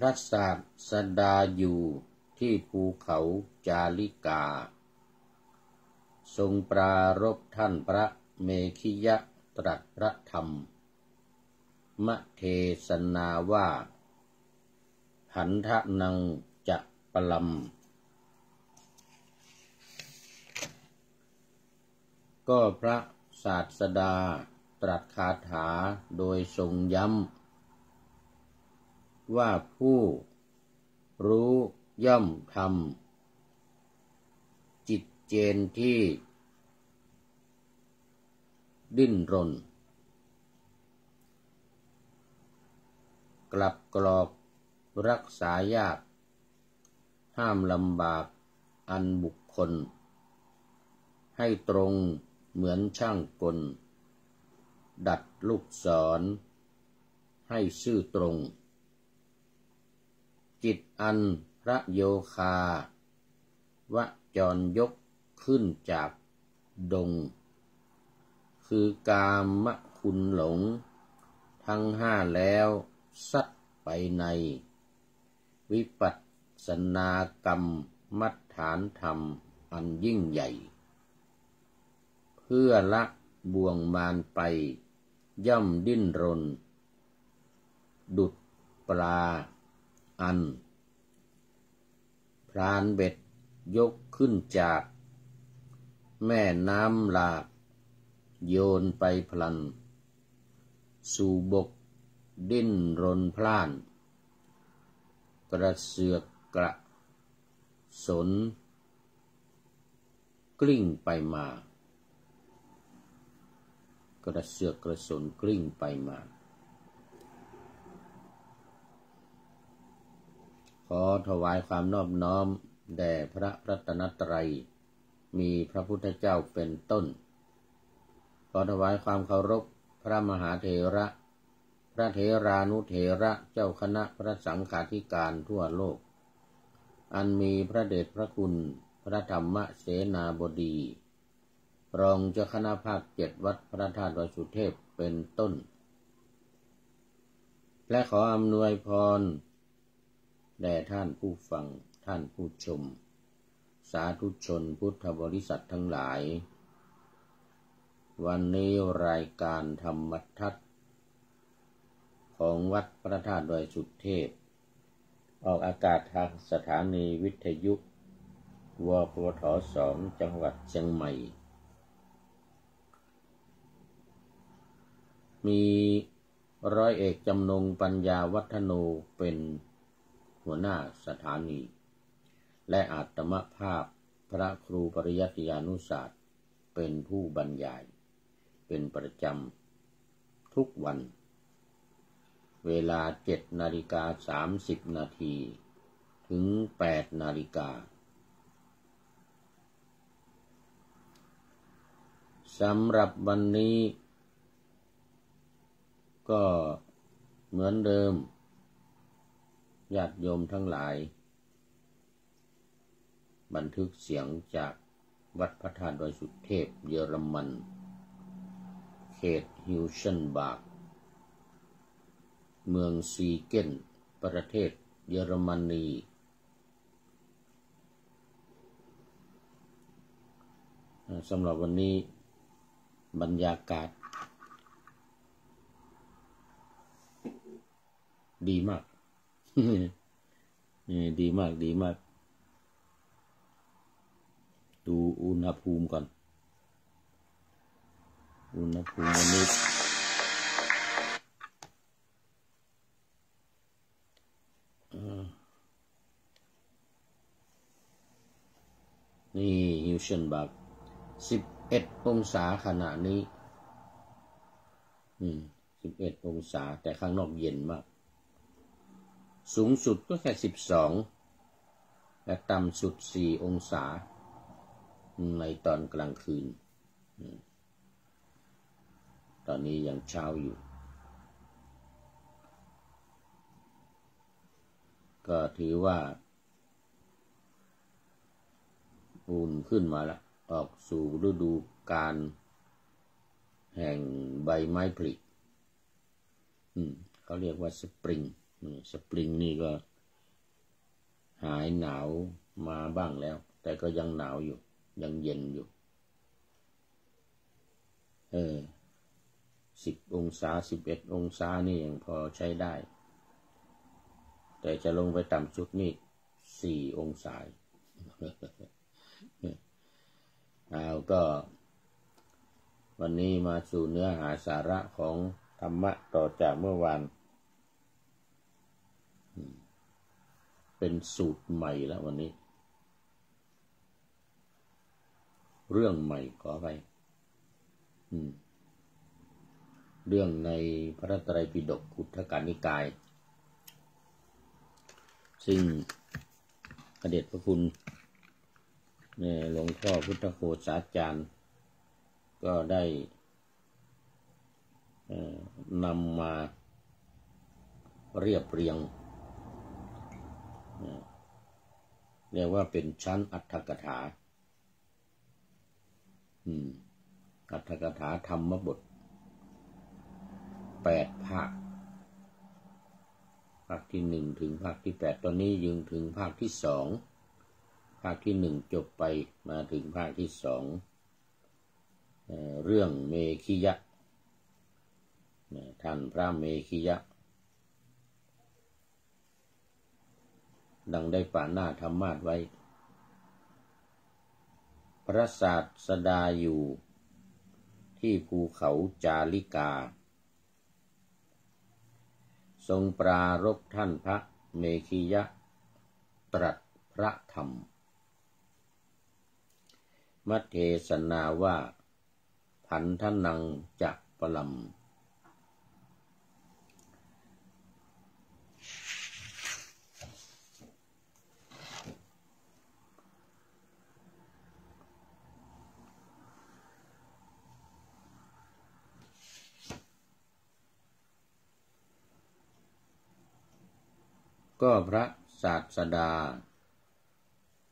ระศาสดาอยู่ที่ภูเขาจาริกาทรงปรารภท่านพระเมขิยะตรัสพระธรรมมเทศนาว่าหันทะนังจะปลัมก็พระศาสดาตรัสคาถาโดยทรงย้ำว่าผู้รู้ย่อมทำจิตเจนที่ดิ้นรนกลับกรอกรักษายากห้ามลำบากอันบุคคลให้ตรงเหมือนช่างกลดัดลูกศรให้ซื่อตรงจิตอันพระโยคาวจรยกขึ้นจากดงคือกามคุณหลงทั้งห้าแล้วสัตไปในวิปัสสนากรรมมัฏฐานธรรมอันยิ่งใหญ่เพื่อละบ่วงมารไปย่อมดิ้นรนดุจปลาอันพรานเบ็ดยกขึ้นจากแม่น้ำหลากโยนไปพลันสู่บกดิ้นรนพล่านกระเสือกกระสนกลิ้งไปมากระเสือกกระสนกลิ้งไปมาขอถวายความนอบน้อมแด่พระรัตนตรัยมีพระพุทธเจ้าเป็นต้นขอถวายความเคารพพระมหาเถระพระเถรานุเถระเจ้าคณะพระสังฆาธิการทั่วโลกอันมีพระเดชพระคุณพระธรรมเสนาบดีรองเจ้าคณะภาค7วัดพระธาตุดอยสุเทพเป็นต้นและขออำนวยพรแด่ท่านผู้ฟังท่านผู้ชมสาธุชนพุทธบริษัททั้งหลายวันนี้รายการธรรมทัศน์ของวัดพระธาตุดอยสุเทพออกอากาศทางสถานีวิทยุวพท2จังหวัดเชียงใหม่มีร้อยเอกจำนงปัญญาวัฒโนเป็นหัวหน้าสถานีและอาตมภาพพระครูปริยัติยานุศาสตร์เป็นผู้บรรยายเป็นประจำทุกวันเวลา 7:30 นาทีถึง 8 นาฬิกาสำหรับวันนี้ก็เหมือนเดิมญาติโยมทั้งหลายบันทึกเสียงจากวัดพระธาตุดอยสุเทพเยอรมันเขตฮิวเชนบาร์กเมืองซีเกนประเทศเยอรมนีสำหรับวันนี้บรรยากาศดีมาก ดีมากดีมากดูอุณหภูมิก่อนอุณหภูมิวันนี้นี่ฮิวเชนบาร์ก11 องศาขณะนี้11 องศาแต่ข้างนอกเย็นมากสูงสุดก็แค่12และต่ำสุด4 องศาในตอนกลางคืนตอนนี้ยังเช้าอยู่ก็ถือว่าอุ่นขึ้นมาแล้วออกสู่ฤดูกาลแห่งใบไม้ผลิเขาเรียกว่าสปริงนี่ก็ หายหนาวมาบ้างแล้วแต่ก็ยังหนาวอยู่ยังเย็นอยู่10 องศา11 องศานี่ยังพอใช้ได้แต่จะลงไปต่ำสุดนี่4 องศาก็วันนี้มาสู่เนื้อหาสาระของธรรมะต่อจากเมื่อวานเป็นสูตรใหม่แล้ววันนี้เรื่องใหม่ขอไปเรื่องในพระไตรปิฎกขุททกนิกายซึ่งพระเดชพระคุณหลวงพ่อพุทธโฆษาจารย์ก็ได้นำมาเรียบเรียงเรียกว่าเป็นชั้นอรรถกถาอรรถกถาธรรมบท8 ภาคภาคที่1ถึงภาคที่8ตอนนี้ยังถึงภาคที่2ภาคที่1จบไปมาถึงภาคที่2เรื่องเมขิยะท่านพระเมขิยะดังได้ปาหน้าธรรมาสไว้พระศาสดาอยู่ที่ภูเขาจาริกาทรงปรารภท่านพระเมขิยะตรัสพระธรรมมัทเทศนาว่าพันธนังจักปลัมก็พระศาสดา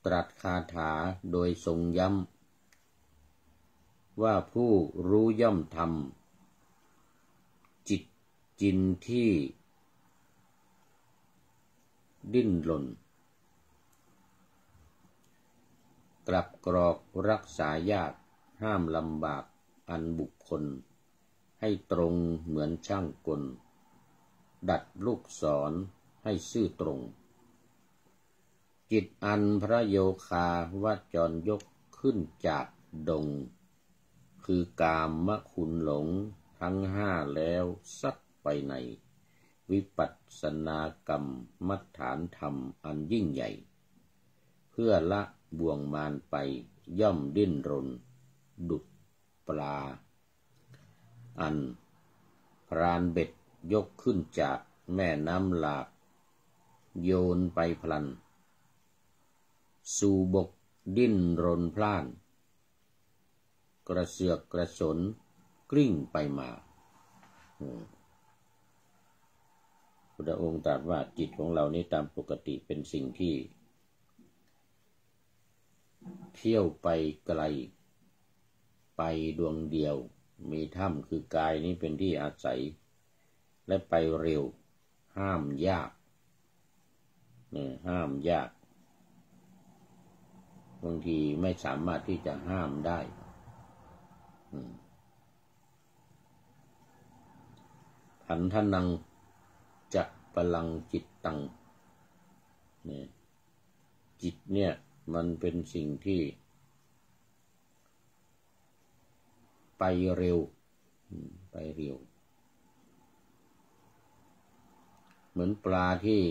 ตรัสคาถาโดยทรงย้ำว่าผู้รู้ย่อมทำจิตจินที่ดิ้นรนกลับกรอกรักษายากห้ามลำบากอันบุคคลให้ตรงเหมือนช่างกลดัดลูกศรให้ซื่อตรงจิตอันพระโยคาวจรยกขึ้นจากดงคือกามคุณหลงทั้ง5แล้วสักไปในวิปัสสนากรรมมัฏฐานธรรมอันยิ่งใหญ่เพื่อละบ่วงมารไปย่อมดิ้นรนดุจปลาอันพรานเบ็ดยกขึ้นจากแม่น้ำหลากโยนไปพลันสู่บกดิ้นรนพล่านกระเสือกกระสนกลิ้งไปมาพุทธองค์ตรัสว่าจิตของเรานี้ตามปกติเป็นสิ่งที่เที่ยวไปไกลไปดวงเดียวมีถ้ำคือกายนี้เป็นที่อาศัยและไปเร็วห้ามยากห้ามยากบางทีไม่สามารถที่จะห้ามได้พันธนังจะปลังจิตตังจิตเนี่ยมันเป็นสิ่งที่ไปเร็วไปเร็วเหมือนปลาที่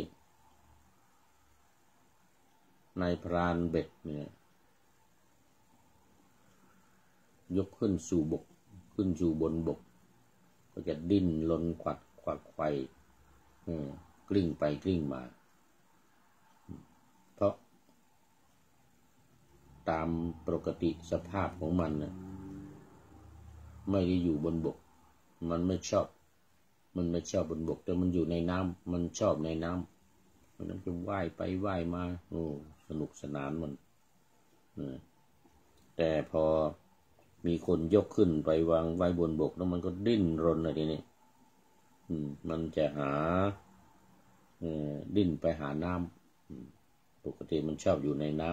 นายพรานเบ็ดเนี่ยยกขึ้นสู่บกขึ้นสู่บนบกก็จะดิ้นรนขวักไขว่กลิ้งไปกลิ้งมาเพราะตามปกติสภาพของมันนะไม่ได้อยู่บนบกมันไม่ชอบบนบกแต่มันอยู่ในน้ำมันชอบในน้ำมันนั้นจะว่ายไปว่ายมาสนุกสนานมันแต่พอมีคนยกขึ้นไปวางไว้บนบกแล้วมันก็ดิ้นรนอะไรนี่มันจะดิ้นไปหาน้ำ ปกติมันชอบอยู่ในน้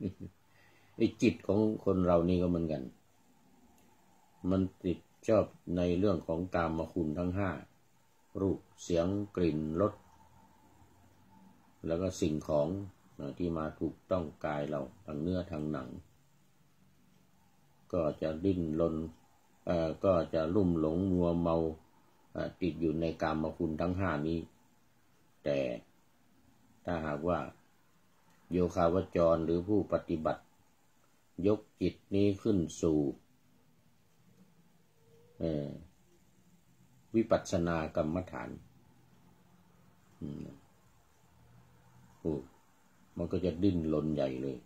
ำไอ้จิตของคนเรานี่ก็เหมือนกันมันติดชอบในเรื่องของกามคุณทั้งห้ารูปเสียงกลิ่นรสแล้วก็สิ่งของที่มาถูกต้องกายเราทางเนื้อทางหนังก็จะดิ้นรนก็จะลุ่มหลงมัวเมาติดอยู่ในกามคุณทั้งห้านี้แต่ถ้าหากว่าโยคาวจรหรือผู้ปฏิบัติยกจิตนี้ขึ้นสู่วิปัสสนากรรมฐานมันก็จะดิ้นรนใหญ่เลย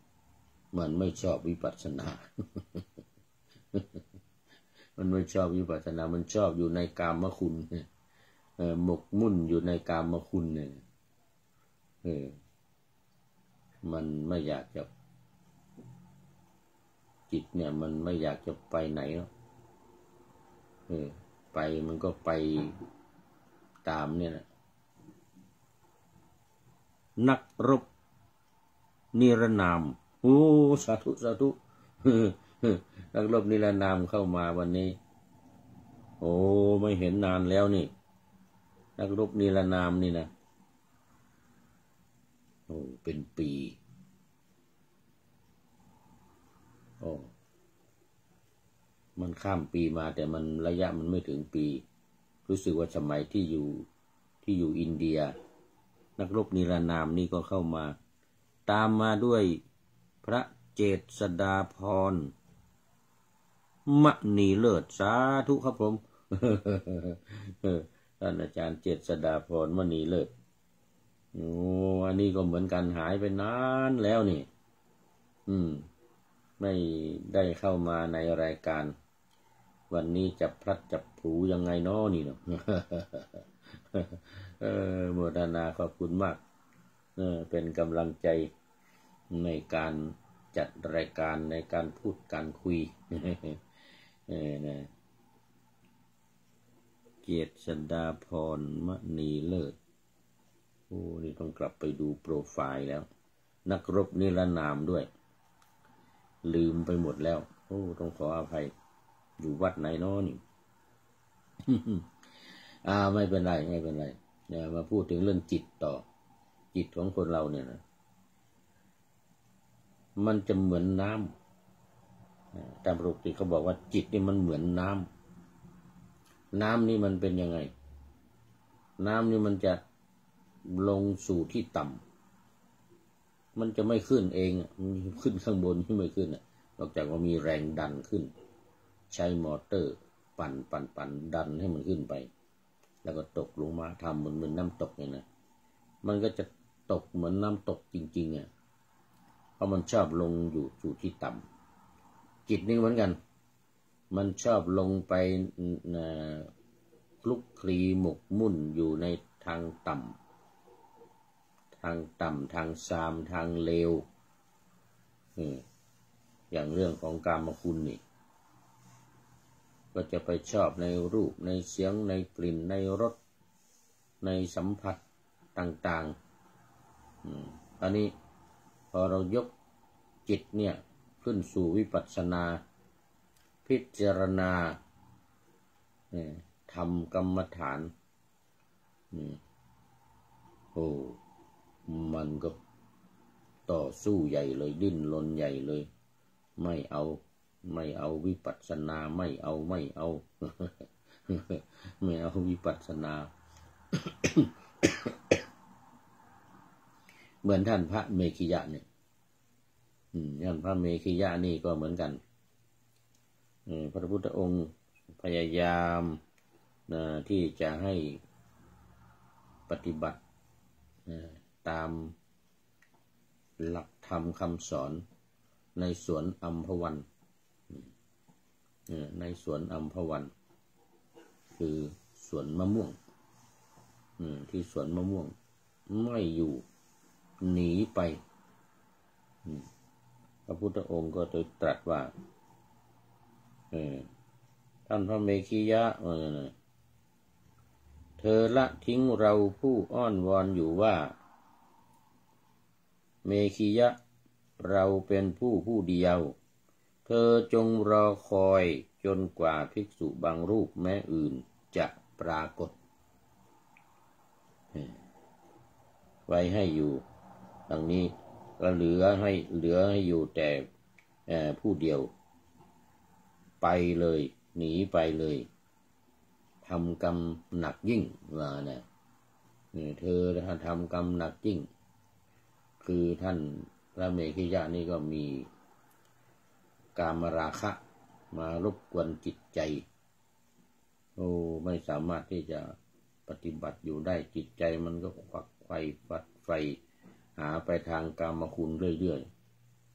มันไม่ชอบวิปัสสนา มันไม่ชอบวิปัสสนามันชอบอยู่ในกามคุณหมกมุ่นอยู่ในกามคุณเนี่ยมันไม่อยากจะจิตเนี่ยมันไม่อยากจะไปไหนหรอกไปมันก็ไปตามเนี่ยนะนักรบนิรนามโอ้สาธุสาธุนักรบนิรนามเข้ามาวันนี้โอ้ไม่เห็นนานแล้วนี่นักรบนิรนามนี่นะโอ้เป็นปีโอ้มันข้ามปีมาแต่มันระยะมันไม่ถึงปีรู้สึกว่าสมัยที่อยู่อินเดียนักรบนิรนามนี่ก็เข้ามาตามมาด้วยพระเจษฎาภรณ์มณีเลิศสาธุครับผมท่านอาจารย์เจษฎาภรณ์มณีเลิศโอ้อันนี้ก็เหมือนกันหายไปนานแล้วนี่ไม่ได้เข้ามาในรายการวันนี้จับพลัดจับผลูยังไงน้อนี่เนาะโมทนาขอบคุณมากเป็นกำลังใจในการจัดรายการในการพูดการคุยนะเจษฎาภรณ์มณีเลิศโอ้นี่ต้องกลับไปดูโปรไฟล์แล้วนักรบนิรนามด้วยลืมไปหมดแล้วโอ้ต้องขออภัยอยู่วัดไหนน้อนี่ ไม่เป็นไรไม่เป็นไรเนี่ยมาพูดถึงเรื่องจิตต่อจิตของคนเราเนี่ยนะมันจะเหมือนน้ำตามปกติเขาบอกว่าจิตนี่มันเหมือนน้ำนี่มันเป็นยังไงน้ำนี่มันจะลงสู่ที่ต่ำมันจะไม่ขึ้นเองมันขึ้นข้างบนที่ไม่ขึ้นนอกจากว่ามีแรงดันขึ้นใช้มอเตอร์ปั่นดันให้มันขึ้นไปแล้วก็ตกลงมาทำเหมือนน้ำตกเนี่ยนะมันก็จะตกเหมือนน้ำตกจริงๆเพราะมันชอบลงอยู่สู่ที่ต่ำจิตนี่เหมือนกันมันชอบลงไปคลุกคลีหมกมุ่นอยู่ในทางต่ำทางซามทางเลวอย่างเรื่องของกามคุณนี่ก็จะไปชอบในรูปในเสียงในกลิ่นในรสในสัมผัสต่างๆอันนี้พอเรายกจิตเนี่ยขึ้นสู่วิปัสสนาพิจารณาทำกรรมฐานโอ้มันก็ต่อสู้ใหญ่เลยดิ้นรนใหญ่เลยไม่เอาวิปัสสนาไม่เอา ไม่เอาวิปัสสนา เหมือนท่านพระเมขิยะเนี่ยท่านพระเมขิยะนี่ก็เหมือนกันพระพุทธองค์พยายามที่จะให้ปฏิบัติตามหลักธรรมคำสอนในสวนอัมพวันในสวนอัมพวันคือสวนมะม่วงที่สวนมะม่วงไม่อยู่หนีไปพระพุทธองค์ก็ได้ตรัสว่าท่านพระเมขิยะเธอละทิ้งเราผู้อ้อนวอนอยู่ว่า เมขิยะเราเป็นผู้เดียวเธอจงรอคอยจนกว่าภิกษุบางรูปแม้อื่นจะปรากฏไว้ให้อยู่ดังนี้ก็เหลือให้อยู่แต่ผู้เดียวไปเลยหนีไปเลยทำกรรมหนักยิ่งว่านะเธอทำกรรมหนักยิ่งคือท่านพระเมขิยะนี่ก็มีกามราคะมารบกวนจิตใจไม่สามารถที่จะปฏิบัติอยู่ได้จิตใจมันก็ฝักใฝ่ฝัดใฝ่หาไปทางกามคุณเรื่อย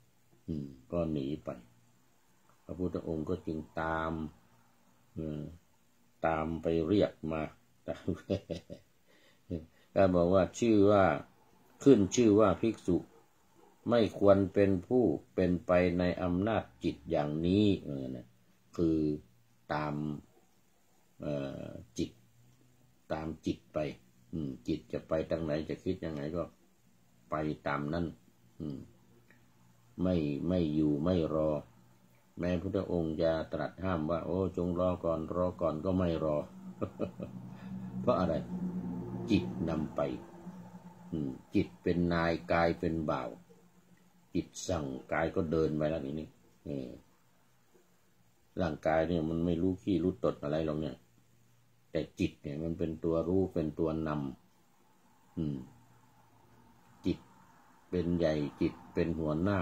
ๆก็หนีไปพระพุทธองค์ก็จึงตามไปเรียกมาก็บอกว่าชื่อว่าภิกษุไม่ควรเป็นผู้เป็นไปในอำนาจจิตอย่างนี้คือตามจิตไปจิตจะไปทางไหนจะคิดยังไงก็ไปตามนั้นไม่อยู่ไม่รอแม้พระพุทธองค์จะตรัสห้ามว่าจงรอก่อนก็ไม่รอ เพราะอะไรจิตนำไปจิตเป็นนายกายเป็นบ่าวจิตสั่งกายก็เดินไปแล้วนี่ร่างกายเนี่ยมันไม่รู้ขี้รู้ตดอะไรหรอกเนี่ยแต่จิตเนี่ยมันเป็นตัวรู้เป็นตัวนำจิตเป็นใหญ่จิตเป็นหัวหน้า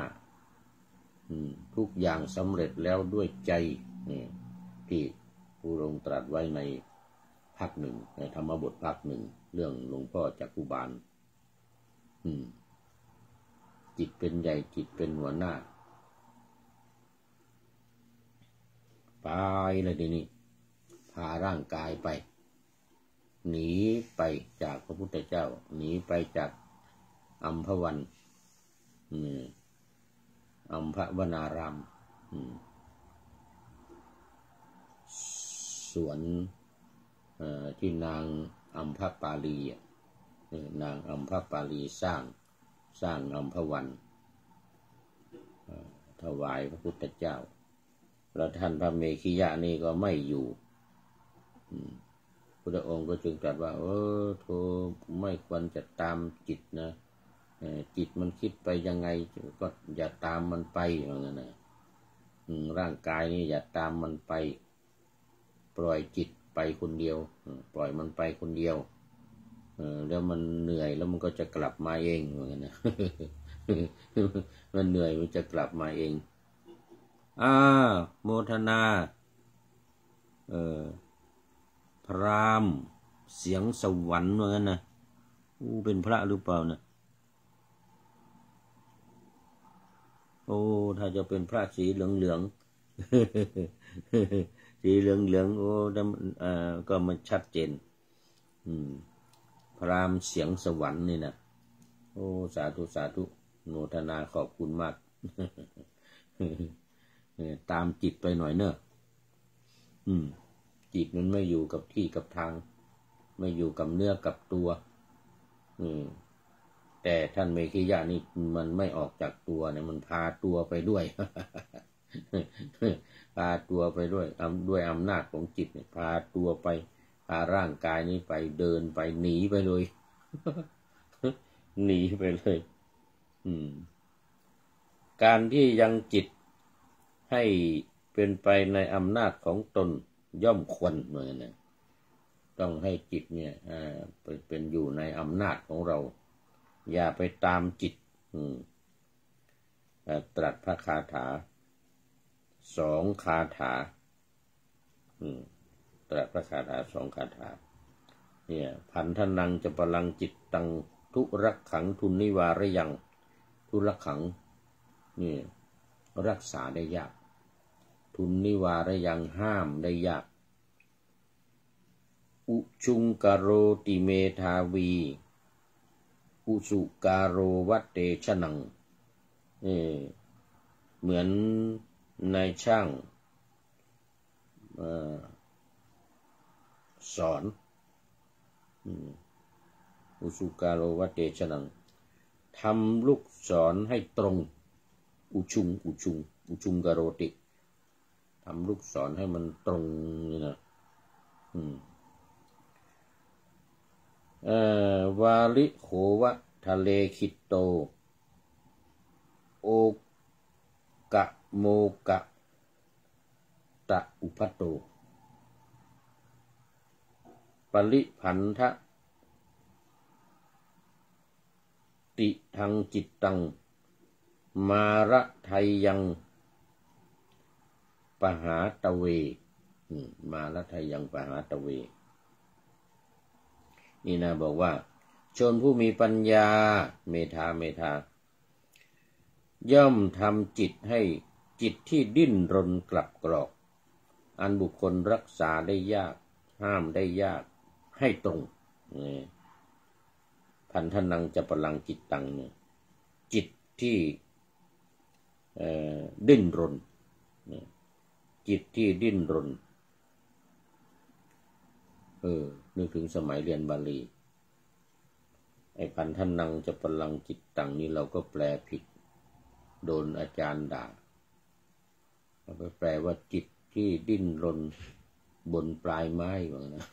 ทุกอย่างสำเร็จแล้วด้วยใจที่พระองค์ตรัสไว้ในภาคหนึ่งในธรรมบทภาคหนึ่งเรื่องหลวงพ่อจักขุบาลจิตเป็นใหญ่จิตเป็นหัวหน้าไปเลยทีนี้พาร่างกายไปหนีไปจากพระพุทธเจ้าหนีไปจากอัมพวันอัมพวนารามสวนที่นางอัมพปาลีนางอัมพปาลีสร้างอัมพวันถวายพระพุทธเจ้าแล้วท่านพระเมขิยะนี่ก็ไม่อยู่พระองค์ก็จึงตรัสว่าเธอไม่ควรจะตามจิตนะจิตมันคิดไปยังไงก็อย่าตามมันไปอย่างนั้นนะร่างกายนี่อย่าตามมันไปปล่อยจิตไปคนเดียวปล่อยมันไปคนเดียวแล้วมันเหนื่อยแล้วมันก็จะกลับมาเองอย่างนั้นนะ มันเหนื่อยมันจะกลับมาเองโมทนาพราหมณ์เสียงสวรรค์เหมือนกันนะเป็นพระหรือเปล่านะถ้าจะเป็นพระสีเหลืองๆ สีเหลืองก็มันชัดเจนพราหมณ์เสียงสวรรค์นี่นะสาธุโมทนาขอบคุณมาก ตามจิตไปหน่อยเนอะจิตมันไม่อยู่กับที่กับทางไม่อยู่กับเนื้อกับตัวแต่ท่านเมขิยะนี่มันไม่ออกจากตัวเนี่ยมันพาตัวไปด้วย พาตัวไปด้วยด้วยอำนาจของจิตเนี่ยพาตัวไปพาร่างกายนี้ไปเดินไปหนีไปเลย หนีไปเลยการที่ยังจิตให้เป็นไปในอำนาจของตนย่อมควรเหมือนกันต้องให้จิตเนี่ยเป็นอยู่ในอำนาจของเราอย่าไปตามจิตตรัสพระคาถา2 คาถาตรัสพระคาถา2 คาถาเนี่ยพันธนังจะปลังจิตตังทุรักขังทุนนิวารยังทุรักขังนี่รักษาได้ยากทุนนิวารยังห้ามได้ยากอุชุงกโรติเมธาวีอุสุการโรวัตเตชนังเหมือนนายช่างสอนอุสุการโรวัตเตชนัง ทำลูกศรให้ตรงอุชุงกโรติทำลูกศรให้มันตรงนี่นะวาลิโขวะทะเลคิตโตโอกะโมกะตะอุพัตโตปริพันธะติทังจิตตังมาระไทยังปหาตะเวมาระไทยังปหาตะเวนี่นะบอกว่าชนผู้มีปัญญาเมธาย่อมทำจิตให้จิตที่ดิ้นรนกลับกรอกอันบุคคลรักษาได้ยากห้ามได้ยากให้ตรงพันธนังจะปลังจิตตังเนี่ยจิตที่ดิ้นรนจิตที่ดิ้นรนนึกถึงสมัยเรียนบาลีไอ้พันธนังจะปลังจิตตังนี่เราก็แปลผิดโดนอาจารย์ด่าเราไปแปลว่าจิตที่ดิ้นรนบนปลายไม้ว่างั้นนะ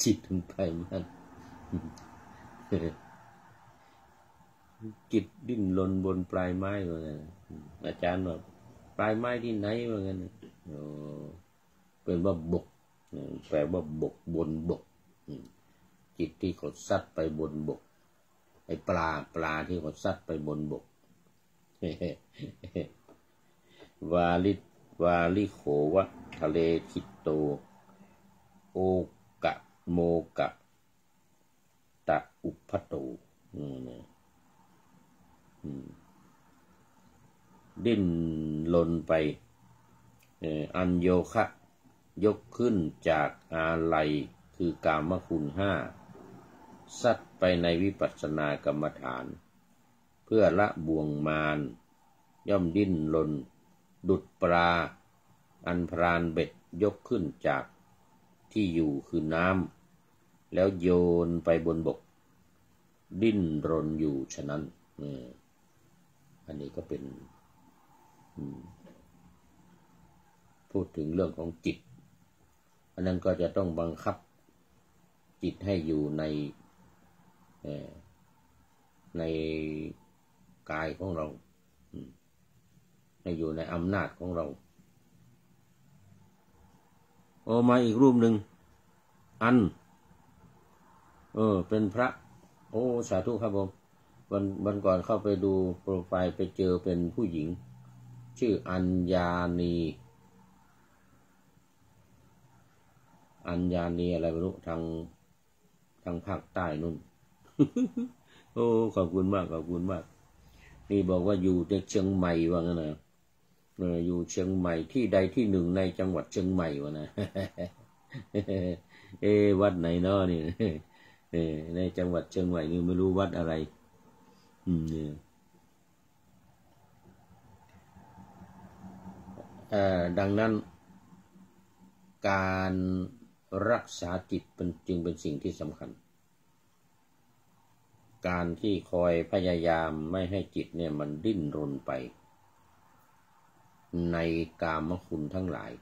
จิตบนปลายไม้จิตดิ้นรนบนปลายไม้ว่างั้นอาจารย์บอกปลายไม้ที่ไหนว่างั้นเป็นว่าบกแปลว่าบกบนบกจิตที่เขาซัดไปบนบกไอ้ปลาที่เขาซัดไปบนบกวาลิโขวะทะเลคิตโตโอกะโมกะตะอุพัตโตดิ้นรนไปอัญโยคะยกขึ้นจากอาลัยคือกามคุณ5ซัดไปในวิปัสสนากรรมฐานเพื่อละบ่วงมารย่อมดิ้นรนดุจปลาอันพรานเบ็ดยกขึ้นจากที่อยู่คือน้ำแล้วโยนไปบนบกดิ้นรนอยู่ฉะนั้นอันนี้ก็เป็นพูดถึงเรื่องของจิตอันนั้นก็จะต้องบังคับจิตให้อยู่ในกายของเราให้อยู่ในอำนาจของเรามาอีกรูปหนึ่งเป็นพระสาธุครับผมวันก่อนเข้าไปดูโปรไฟล์ไปเจอเป็นผู้หญิงชื่ออัญญานีอะไรไม่รู้ทางภาคใต้นู่น ขอบคุณมากนี่บอกว่าอยู่ในเชียงใหม่ว่างั้นนะอยู่เชียงใหม่ที่ใดที่หนึ่งในจังหวัดเชียงใหม่วะนะ วัดไหนเนาะนี่ ในจังหวัดเชียงใหม่นี่ไม่รู้วัดอะไรดังนั้นการรักษาจิตจึงเป็นสิ่งที่สำคัญการที่คอยพยายามไม่ให้จิตเนี่ยมันดิ้นรนไปในกามคุณทั้งหลาย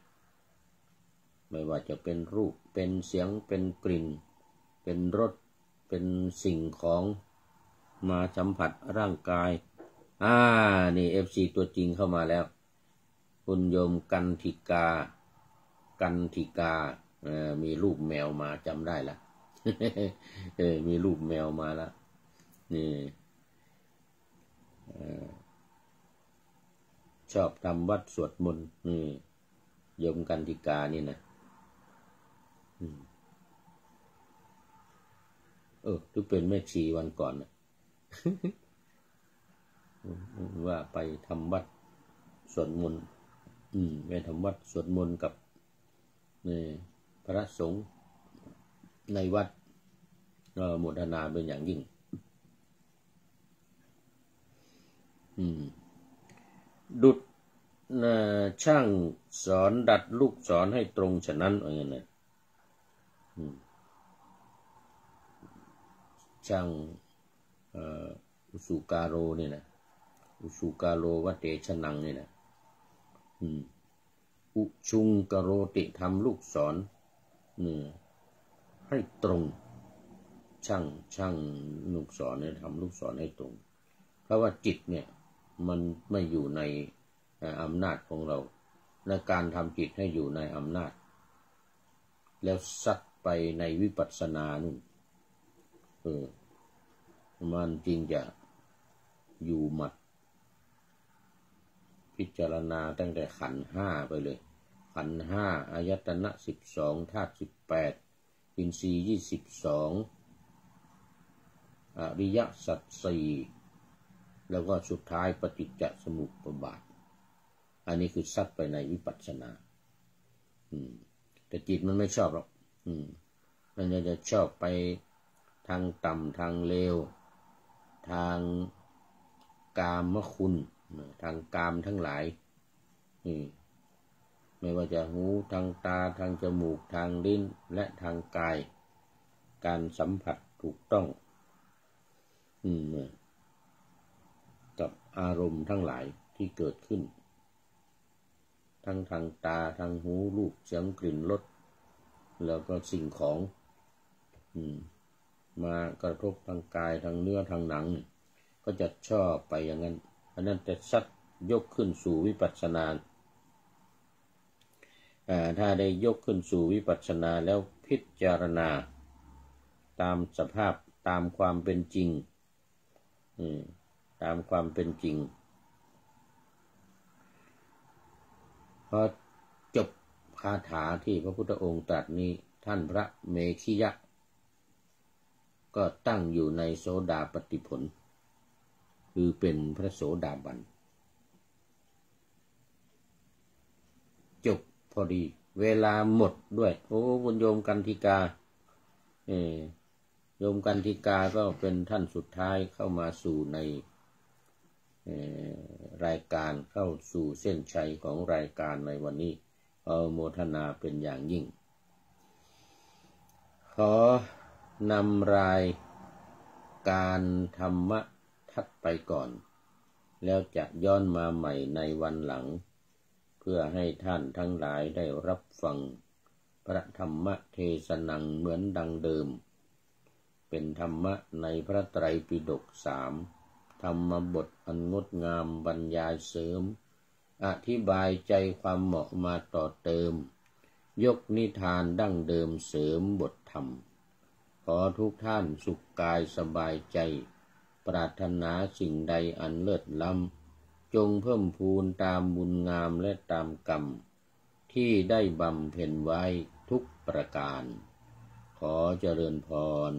ไม่ว่าจะเป็นรูปเป็นเสียงเป็นกลิ่นเป็นรสเป็นสิ่งของมาสัมผัสร่างกายนี่ FC ตัวจริงเข้ามาแล้วคุณโยมกันธิกามีรูปแมวมาจำได้ละ มีรูปแมวมาแล้วนี่ชอบทำวัดสวดมนต์โยมกันธิกานี่นะทุกเป็นแม่ชีวันก่อนนะ ว่าไปทำวัดสวดมนต์ไปทำวัดสวดมนต์กับพระสงฆ์ในวัดก็โมทนาเป็นอย่างยิ่งดุจช่างสอนดัดลูกศรให้ตรงฉะนั้นอะไรเงี้ยนะ ช่างอุสุกาโรนี่นะอุสุกาโรวเตชนังนี่นะอุชุงกโรติทำลูกศรให้ตรงช่างลูกศรเนี่ยทำลูกศรให้ตรงเพราะว่าจิตเนี่ยมันไม่อยู่ในอำนาจของเราในการทำจิตให้อยู่ในอำนาจแล้วซัดไปในวิปัสสนานู่นมันจริงจะอยู่หมัดพิจารณาตั้งแต่ขันธ์ห้าไปเลยขันธ์ห้าอายตนะ12ธาตุ18อินทรีย์22อริยสัจ4แล้วก็สุดท้ายปฏิจจสมุปบาทอันนี้คือซัดไปในวิปัสสนาแต่จิตมันไม่ชอบหรอกมันจะชอบไปทางต่ำทางเลวทางกามคุณทางกามทั้งหลายไม่ว่าจะหูทางตาทางจมูกทางลิ้นและทางกายการสัมผัสถูกต้องกับอารมณ์ทั้งหลายที่เกิดขึ้นทั้งทางตาทางหูรูปเสียงกลิ่นรสแล้วก็สิ่งของมากระทบทางกายทางเนื้อทางหนังก็จะชอบไปอย่างนั้นอันนั้นจะซัดยกขึ้นสู่วิปัสสนาถ้าได้ยกขึ้นสู่วิปัสสนาแล้วพิจารณาตามสภาพตามความเป็นจริงตามความเป็นจริงพอจบคาถาที่พระพุทธองค์ตรัสนี้ท่านพระเมขิยะก็ตั้งอยู่ในโสดาปัตติผลคือเป็นพระโสดาบันจบพอดีเวลาหมดด้วยคุณโยมกันธิกาโยมกันธิกาก็เป็นท่านสุดท้ายเข้ามาสู่ในรายการเข้าสู่เส้นชัยของรายการในวันนี้โมทนาเป็นอย่างยิ่งขอนำรายการธรรมะทัดไปก่อนแล้วจะย้อนมาใหม่ในวันหลังเพื่อให้ท่านทั้งหลายได้รับฟังพระธรรมเทศนังเหมือนดังเดิมเป็นธรรมะในพระไตรปิฎก3ธรรมบทอันงดงามบรรยายเสริมอธิบายใจความเหมาะมาต่อเติมยกนิทานดั้งเดิมเสริมบทธรรมขอทุกท่านสุขกายสบายใจปรารถนาสิ่งใดอันเลิศล้ำจงเพิ่มพูนตามบุญงามและตามกรรมที่ได้บำเพ็ญไว้ทุกประการขอเจริญพร